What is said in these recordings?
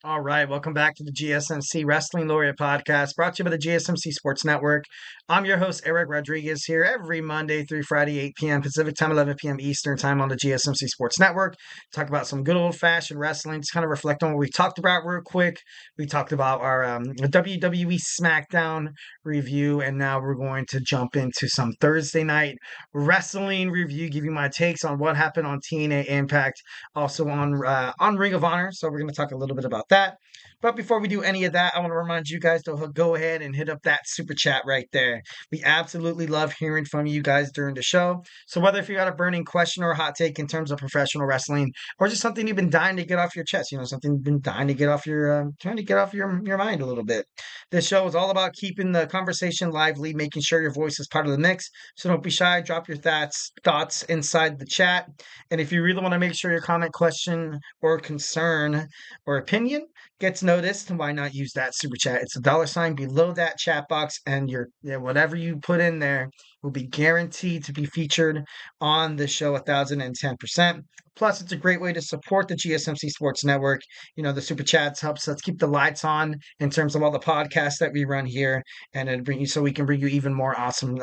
All right, welcome back to the GSMC Wrestling Laureate podcast, brought to you by the GSMC Sports Network. I'm your host, Eric Rodriguez, here every Monday through Friday, 8 p.m. Pacific time, 11 p.m. Eastern time on the GSMC Sports Network. Talk about some good old-fashioned wrestling, just kind of reflect on what we talked about real quick. We talked about our WWE SmackDown review, and now we're going to jump into some Thursday night wrestling review, give you my takes on what happened on TNA Impact, also on Ring of Honor. So we're going to talk a little bit about that. But before we do any of that, I want to remind you guys to go ahead and hit up that super chat right there. We absolutely love hearing from you guys during the show. So whether if you got a burning question or a hot take in terms of professional wrestling, or just something you've been dying to get off your chest, something you've been dying to get off trying to get off your mind a little bit. This show is all about keeping the conversation lively, making sure your voice is part of the mix. So don't be shy. Drop your thoughts inside the chat. And if you really want to make sure your comment, question, or concern or opinion gets noticed, why not use that super chat? It's a $sign below that chat box, and whatever you put in there will be guaranteed to be featured on the show 1010%. Plus, it's a great way to support the GSMC Sports Network. The super chats helps us keep the lights on in terms of all the podcasts that we run here, and it bring you so we can bring you even more awesome,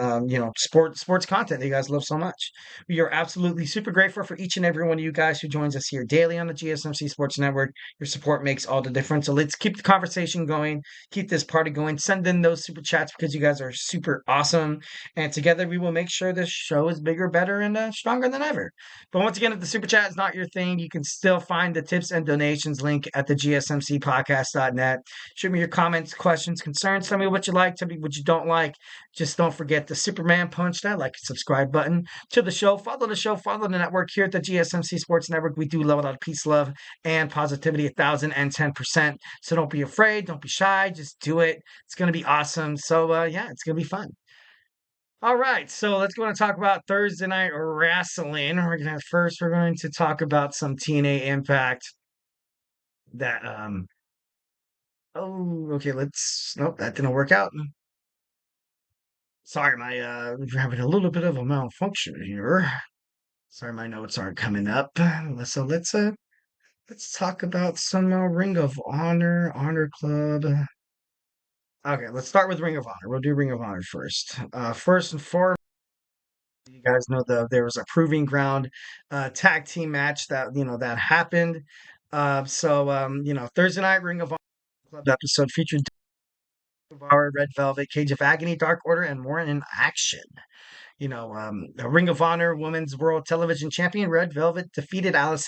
sports content that you guys love so much. We are absolutely super grateful for each and every one of you guys who joins us here daily on the GSMC Sports Network. Your support makes all the difference. So let's keep the conversation going, keep this party going. Send in those super chats because you guys are super awesome. And together we will make sure this show is bigger, better, and stronger than ever. But once again, if the super chat is not your thing, you can still find the tips and donations link at the GSMCpodcast.net. Shoot me your comments, questions, concerns. Tell me what you like. Tell me what you don't like. Just don't forget the Superman punch, that like and subscribe button to the show. Follow the show. Follow the network here at the GSMC Sports Network. We do love a lot of peace, love, and positivity 1010%. So don't be afraid. Don't be shy. Just do it. It's going to be awesome. So, it's going to be fun. All right, so let's go and talk about Thursday night wrestling. We're going to talk about some TNA Impact. That okay, nope, that didn't work out. Sorry, we're having a little bit of a malfunction here. Sorry, my notes aren't coming up. So let's talk about some Ring of Honor, Honor Club. Okay, let's start with Ring of Honor. We'll do Ring of Honor first. First and foremost, you guys know there was a proving ground tag team match that happened. Thursday night Ring of Honor Club episode featured Guevara, Red Velvet, Cage of Agony, Dark Order, and more in action. A Ring of Honor Women's World Television Champion Red Velvet defeated Allysin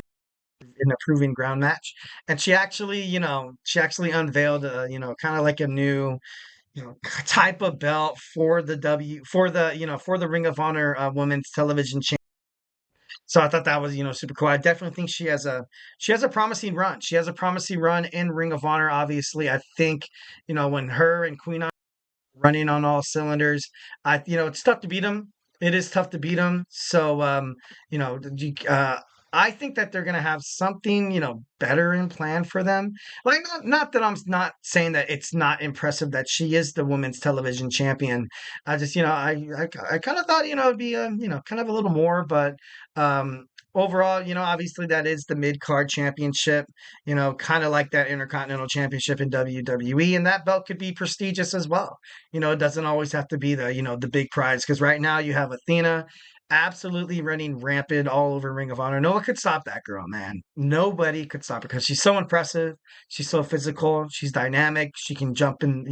in a proving ground match, and she actually unveiled kind of like a new type of belt for the Ring of Honor Women's Television Champion. So I thought that was super cool. I definitely think she has a promising run. She has a promising run in Ring of Honor. Obviously, I think when her and Queen are running on all cylinders, it's tough to beat them. It is tough to beat them. So you know, I think that they're gonna have something better in plan for them. Like not that I'm not saying that it's not impressive that she is the women's television champion. I just I kind of thought it'd be kind of a little more, but overall obviously that is the mid card championship. Kind of like that Intercontinental Championship in WWE, and that belt could be prestigious as well. It doesn't always have to be the big prize, because right now you have Athena absolutely running rampant all over Ring of Honor. No one could stop that girl, man. Nobody could stop her because she's so impressive. She's so physical. She's dynamic. She can jump in.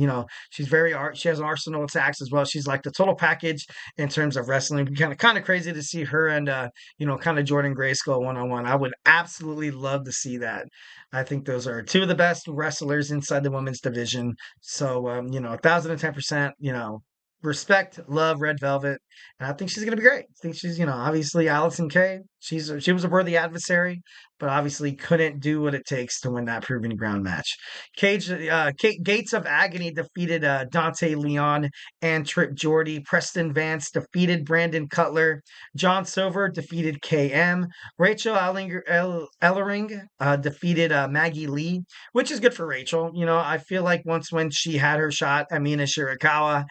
She has an arsenal of attacks as well. She's like the total package in terms of wrestling. Kind of crazy to see her and kind of Jordan Grayskull one-on-one. I would absolutely love to see that. I think those are two of the best wrestlers inside the women's division. So 1010%, respect, love Red Velvet, and I think she's gonna be great. I think she's, obviously Allysin Kay. She was a worthy adversary, but obviously couldn't do what it takes to win that proving ground match. Gates of Agony defeated Dante Leon and Trip Jordy. Preston Vance defeated Brandon Cutler. John Silver defeated KM. Rachel Ellering defeated Maggie Lee, which is good for Rachel. I feel like when she had her shot at Mina Shirakawa,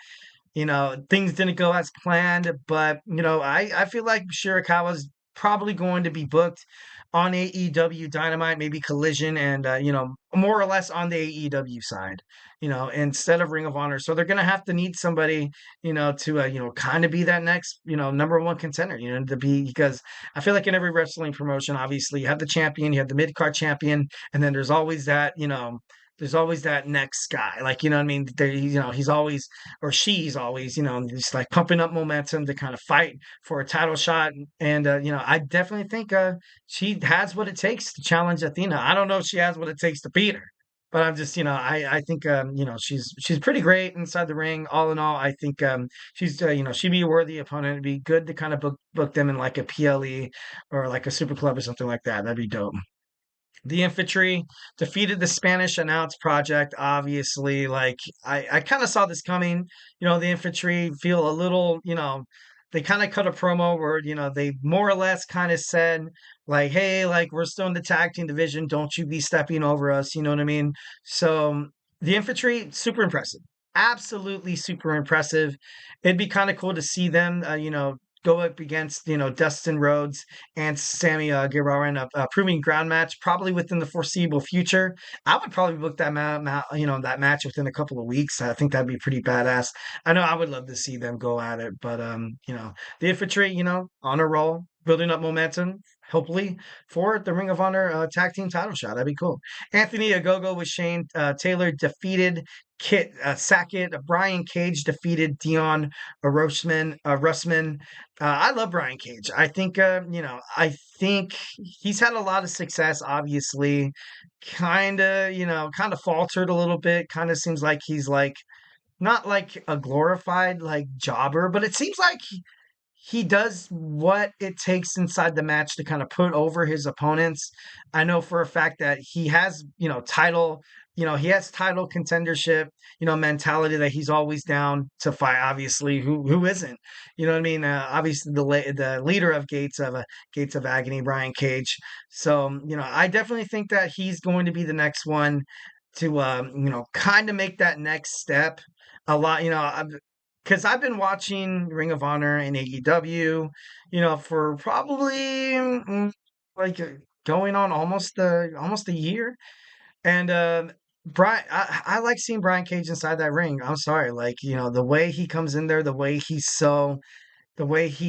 things didn't go as planned, but I feel like Shirakawa's probably going to be booked on AEW Dynamite, maybe Collision, and more or less on the AEW side, instead of Ring of Honor. So they're gonna have to need somebody, to kind of be that next, number one contender, to be because I feel like in every wrestling promotion, obviously you have the champion, you have the mid card champion, and then there's always that, there's always that next guy, like what I mean. There, he's always or she's always, just like pumping up momentum to kind of fight for a title shot. And I definitely think she has what it takes to challenge Athena. I don't know if she has what it takes to beat her, but I'm just, I think she's pretty great inside the ring. All in all, I think she's she'd be a worthy opponent. It'd be good to kind of book them in like a PLE or like a Super Club or something like that. That'd be dope. The infantry defeated the Spanish announce project. Obviously, like I kind of saw this coming. The infantry feel a little, they kind of cut a promo where, they more or less kind of said, like, hey, like we're still in the tag team division. Don't you be stepping over us. You know what I mean? So the infantry, super impressive. Absolutely super impressive. It'd be kind of cool to see them, go up against Dustin Rhodes and Sammy Guevara in a proving ground match, probably within the foreseeable future. I would probably book that match within a couple of weeks. I think that'd be pretty badass. I know I would love to see them go at it, but the infantry, on a roll, building up momentum. Hopefully for the Ring of Honor tag team title shot. That'd be cool. Anthony Ogogo with Shane Taylor defeated Kit Sackett. Brian Cage defeated Dion Russman. I love Brian Cage. I think, I think he's had a lot of success, obviously. Kind of faltered a little bit. Kind of seems like he's like, not like a glorified like jobber, but it seems like he does what it takes inside the match to kind of put over his opponents. I know for a fact that he has, he has title contendership, mentality that he's always down to fight. Obviously, who isn't? You know what I mean? Obviously, the leader of Gates of Agony, Brian Cage. So, I definitely think that he's going to be the next one to, kind of make that next step. A lot, because I've been watching Ring of Honor and AEW, for probably like going on almost a year. And Brian, I like seeing Brian Cage inside that ring. I'm sorry, like the way he comes in there, the way he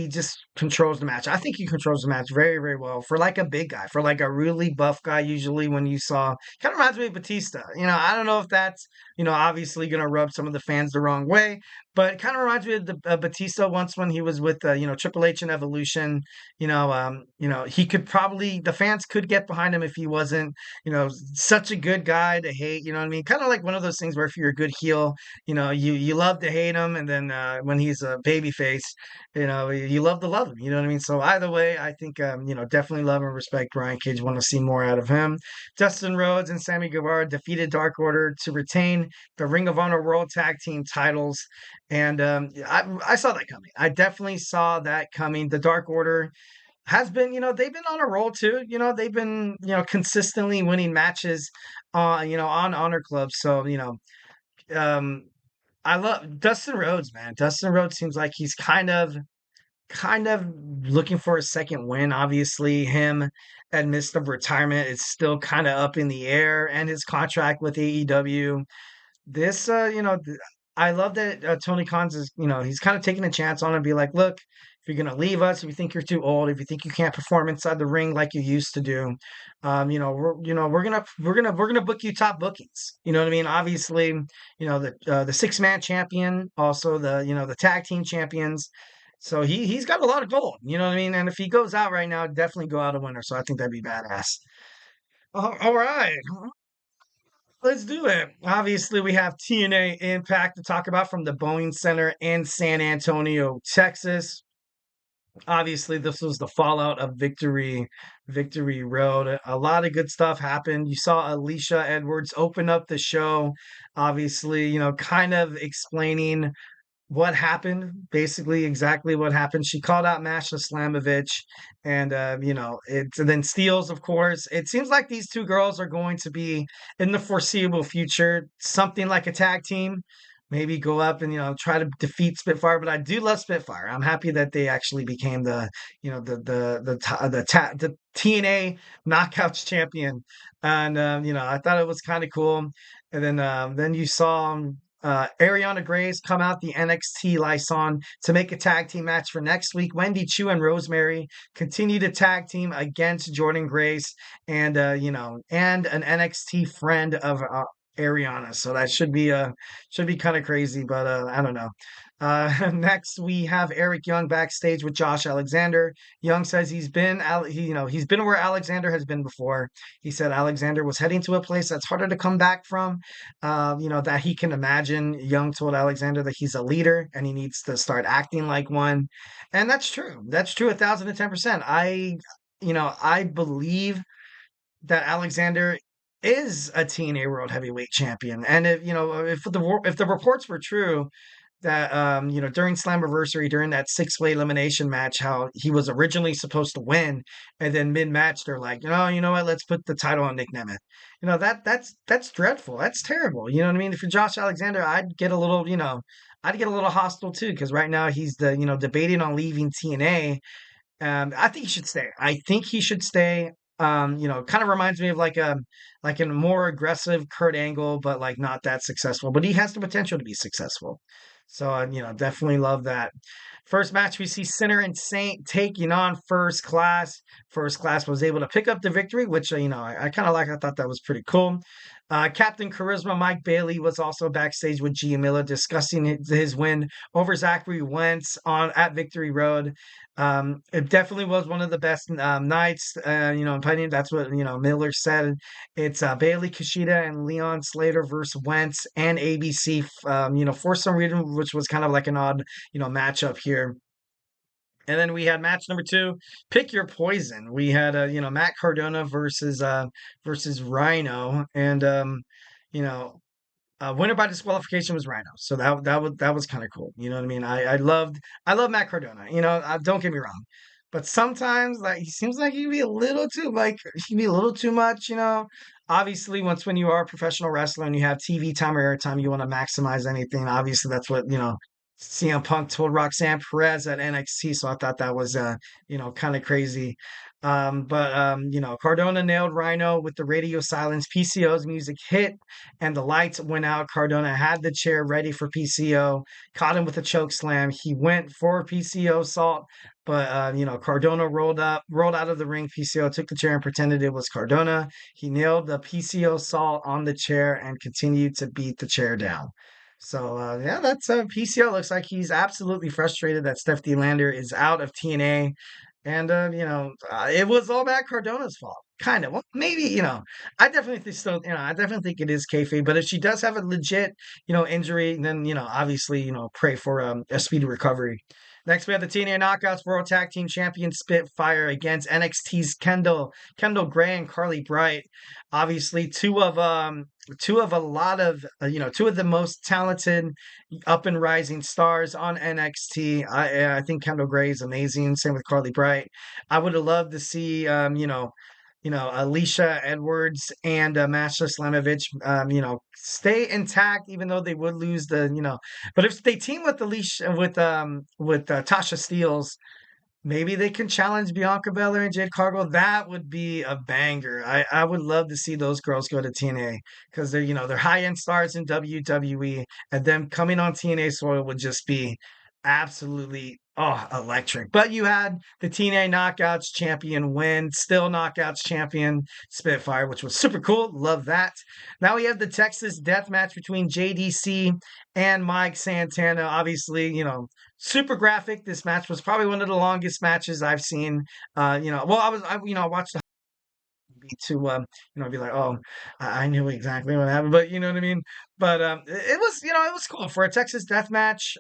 just controls the match. I think he controls the match very, very well for like a big guy, for like a really buff guy. Usually, when you saw, kind of reminds me of Batista. I don't know if that's obviously going to rub some of the fans the wrong way, but it kind of reminds me of the Batista once when he was with Triple H and Evolution. He could probably the fans could get behind him if he wasn't such a good guy to hate. You know what I mean? Kind of like one of those things where if you're a good heel, you love to hate him, and then when he's a baby face, you love to love him. You know what I mean? So either way, I think, definitely love and respect Brian Cage. Want to see more out of him. Dustin Rhodes and Sammy Guevara defeated Dark Order to retain the Ring of Honor World Tag Team titles. And I saw that coming. I definitely saw that coming. The Dark Order has been, they've been on a roll too. They've been, consistently winning matches, on Honor Club. So, um, I love Dustin Rhodes, man. Dustin Rhodes seems like he's kind of looking for a second win. Obviously, him amidst of retirement is still kind of up in the air, and his contract with AEW. This, I love that Tony Khan's is, he's kind of taking a chance on it and be like, look, if you're gonna leave us, if you think you're too old, if you think you can't perform inside the ring like you used to do, we're gonna book you top bookings. You know what I mean? Obviously, the 6-man champion, also the tag team champions. So he's got a lot of gold. You know what I mean? And if he goes out right now, definitely go out a winner. So I think that'd be badass. All right. Let's do it. Obviously, we have TNA Impact to talk about from the Boeing Center in San Antonio, Texas. Obviously, this was the fallout of Victory Road. A lot of good stuff happened. You saw Alicia Edwards open up the show, obviously, kind of explaining what happened, basically exactly what happened. She called out Masha Slamovich, and and then Steels, of course. It seems like these two girls are going to be in the foreseeable future something like a tag team. maybe go up and try to defeat Spitfire. But I do love Spitfire. I'm happy that they actually became the TNA Knockouts champion, and I thought it was kind of cool. And then you saw Ariana Grace come out the NXT license to make a tag team match for next week. Wendy Chu and Rosemary continue to tag team against Jordan Grace and an NXT friend of Ariana. So that should be kind of crazy, but I don't know. Next, we have Eric Young backstage with Josh Alexander. Young says he's been where Alexander has been before. He said Alexander was heading to a place that's harder to come back from. That he can imagine. Young told Alexander that he's a leader and he needs to start acting like one, and that's true. That's true, 1,010%. I believe that Alexander is a TNA World Heavyweight Champion, and if the reports were true that during Slammiversary, during that six-way elimination match, how he was originally supposed to win, and then mid-match they're like, you know what, let's put the title on Nick Nemeth. That's dreadful. That's terrible. You know what I mean? For Josh Alexander, I'd get a little hostile too, because right now he's debating on leaving TNA. I think he should stay. I think he should stay. Kind of reminds me of like a more aggressive Kurt Angle, but like not that successful. But he has the potential to be successful. So definitely love that. First match we see Sinner and Saint taking on First Class. First Class was able to pick up the victory, which I kind of like. I thought that was pretty cool. Captain Charisma Mike Bailey was also backstage with Gia Miller discussing his win over Zachary Wentz at Victory Road. It definitely was one of the best nights, in my opinion. That's what, Miller said. It's Bailey Kushida and Leon Slater versus Wentz and ABC, for some reason, which was kind of like an odd, matchup here. And then we had match number two, pick your poison. We had, Matt Cardona versus Rhino, and you know, winner by disqualification was Rhino, so that was kind of cool. You know what I mean? I love Matt Cardona. Don't get me wrong, but sometimes like he seems like he be a little too much. Obviously, when you are a professional wrestler and you have TV time or airtime, you want to maximize anything. Obviously, that's what CM Punk told Roxanne Perez at NXT. So I thought that was kind of crazy. But Cardona nailed Rhino with the radio silence. PCO's music hit and the lights went out. Cardona had the chair ready for PCO, caught him with a choke slam. He went for PCO salt, but Cardona rolled out of the ring. PCO took the chair and pretended it was Cardona. He nailed the PCO salt on the chair and continued to beat the chair down. So yeah, that's PCO. Looks like he's absolutely frustrated that Stephanie Lander is out of TNA. And it was all Matt Cardona's fault. Kind of. Well, maybe, I definitely think it is kayfabe. But if she does have a legit, injury, then, obviously, pray for a speedy recovery. Next, we have the TNA Knockouts World Tag Team Champion Spitfire against NXT's Kendall Gray and Carly Bright. Obviously, two of a lot of two of the most talented up and rising stars on NXT. I think Kendall Gray is amazing. Same with Carly Bright. I would have loved to see Alicia Edwards and Masha Slamovich, stay intact, even though they would lose But if they team with Alicia with Tasha Steelz, maybe they can challenge Bianca Belair and Jade Cargill. That would be a banger. I would love to see those girls go to TNA because they're high end stars in WWE, and them coming on TNA soil would just be absolutely electric. But you had the TNA Knockouts champion win, still Knockouts champion Spitfire, which was super cool. Love that. Now we have the Texas Death Match between JDC and Mike Santana. Obviously, super graphic. This match was probably one of the longest matches I've seen. I watched the be like, oh, I knew exactly what happened, but you know what I mean. But it was cool for a Texas Death Match.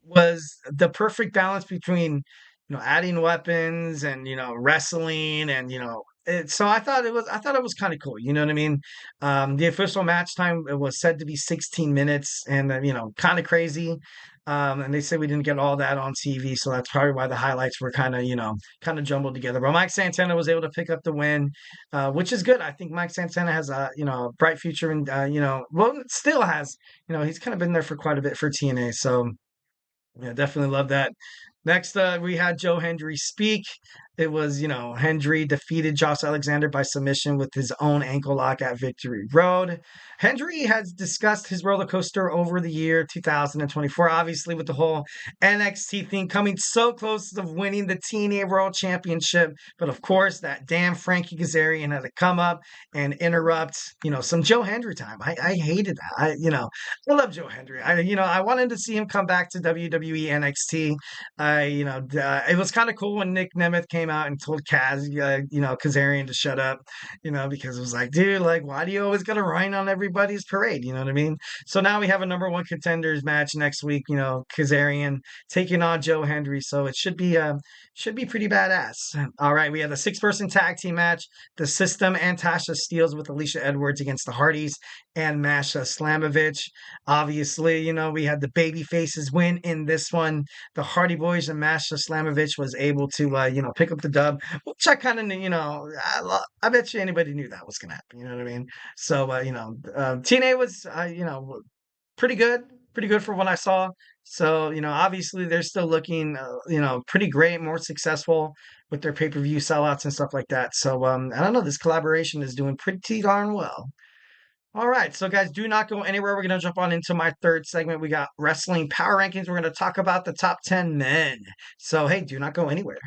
Was the perfect balance between adding weapons and wrestling and so I thought it was kind of cool. You know what I mean? The official match time, it was said to be 16 minutes, and kind of crazy And they say we didn't get all that on TV, so that's probably why the highlights were kind of, kind of jumbled together. But Mike Santana was able to pick up the win, which is good. I think Mike Santana has a, a bright future, and well, still has, he's kind of been there for quite a bit for TNA. So yeah, definitely love that. Next, we had Joe Hendry speak. It was, Hendry defeated Josh Alexander by submission with his own ankle lock at Victory Road. Hendry has discussed his roller coaster over the year 2024, obviously with the whole NXT thing, coming so close to winning the TNA World Championship. But of course, that damn Frankie Kazarian had to come up and interrupt, some Joe Hendry time. I hated that. I love Joe Hendry. I wanted to see him come back to WWE NXT. It was kind of cool when Nick Nemeth came out and told Kazarian to shut up, because it was like, dude, like, why do you always got to rain on everybody's parade? You know what I mean? So now we have a number one contenders match next week. Kazarian taking on Joe Hendry, so it should be pretty badass. All right, we have a 6-person tag team match. The System and Tasha Steelz with Alicia Edwards against the Hardys and Masha Slamovich. Obviously, we had the baby faces win in this one. The Hardy Boys and Masha Slamovich was able to, pick up the dub, which I kind of knew, I bet you anybody knew that was going to happen. You know what I mean? So, TNA was, pretty good for what I saw. So, obviously they're still looking, pretty great, more successful with their pay-per-view sellouts and stuff like that. So, I don't know, this collaboration is doing pretty darn well. All right, so guys, do not go anywhere. We're going to jump on into my third segment. We got wrestling power rankings. We're going to talk about the top 10 men. So, hey, do not go anywhere.